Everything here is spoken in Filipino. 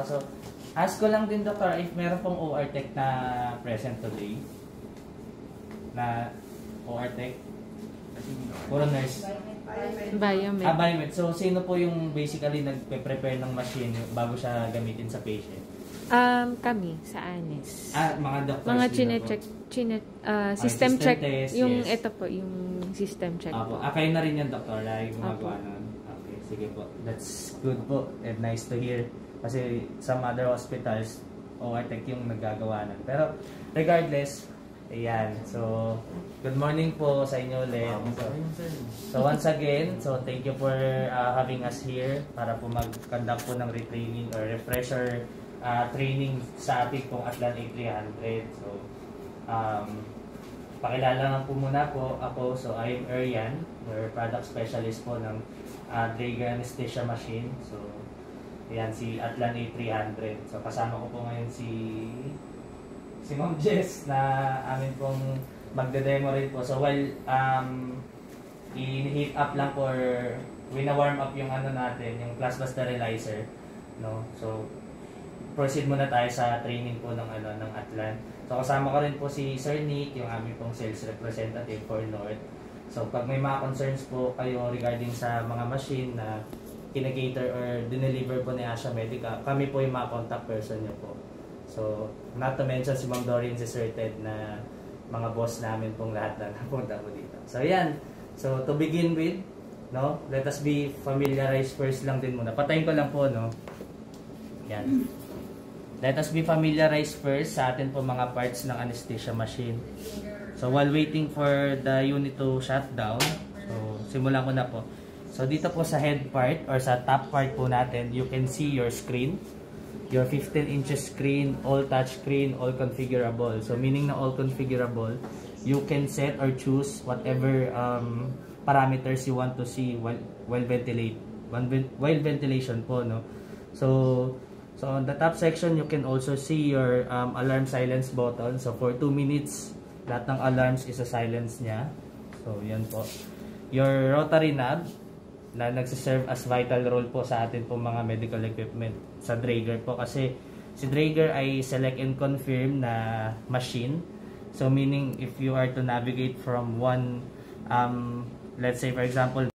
So, ask ko lang din, Doctor, if meron pong OR Tech na present today. Na OR Tech? Puro nurse. Biomed. Biomed. So, sino po yung basically nagpe-prepare ng machine bago siya gamitin sa patient? Kami sa ANES. Mga doctors. Mga check. system check. Test, yung yes. ito po, yung system check po. Kayo na rin yan, Doctor, na gumagawa nun. Okay, sige po. That's good po and nice to hear. Kasi some other hospitals, OR Tech yung naggagawa nun. Pero regardless, ayan. So, good morning po sa inyo ulit. So once again, so thank you for having us here para po mag-conduct po ng retraining or refresher training sa ating pong Atlan A300. So, pakilala lang po muna po ako. So, I am Arian, your product specialist po ng Draeger Anesthesia Machine. So, ayan, si Atlan A300. So, kasama ko po ngayon si Ma'am Jess na amin pong magde-demo rin po. So, while i-heat up lang po or wina-warm up yung ano natin, yung plasma sterilizer, no? So, proceed muna tayo sa training po ng ng Atlan. So kasama ko rin po si Sir Nick, yung aming pong sales representative for North. So pag may mga concerns po kayo regarding sa mga machine na kinagator or dineliver po ni Asha Medica, kami po yung mga contact person niyo po. So not to mention si Ma'am Doreen, si Sir Ted na mga boss namin pong lahat na napunta po dito. So yan. So to begin with, no, let us be familiarized first lang din muna. Patayin ko lang po, no. Yan. Let us be familiarized first sa atin po mga parts ng anesthesia machine. So while waiting for the unit to shut down, so simulan ko na po. So dito po sa head part or sa top part po natin, you can see your screen. Your 15 inches screen, all touch screen, all configurable. So meaning na all configurable, you can set or choose whatever parameters you want to see while ventilation po, no. So on the top section, you can also see your alarm silence button. So for 2 minutes, lahat ng alarms isa-silence niya. So yan po. Your rotary knob na nagsiserve as vital role po sa atin po mga medical equipment sa Draeger po. Kasi si Draeger ay select and confirm na machine. So meaning if you are to navigate from one, let's say for example,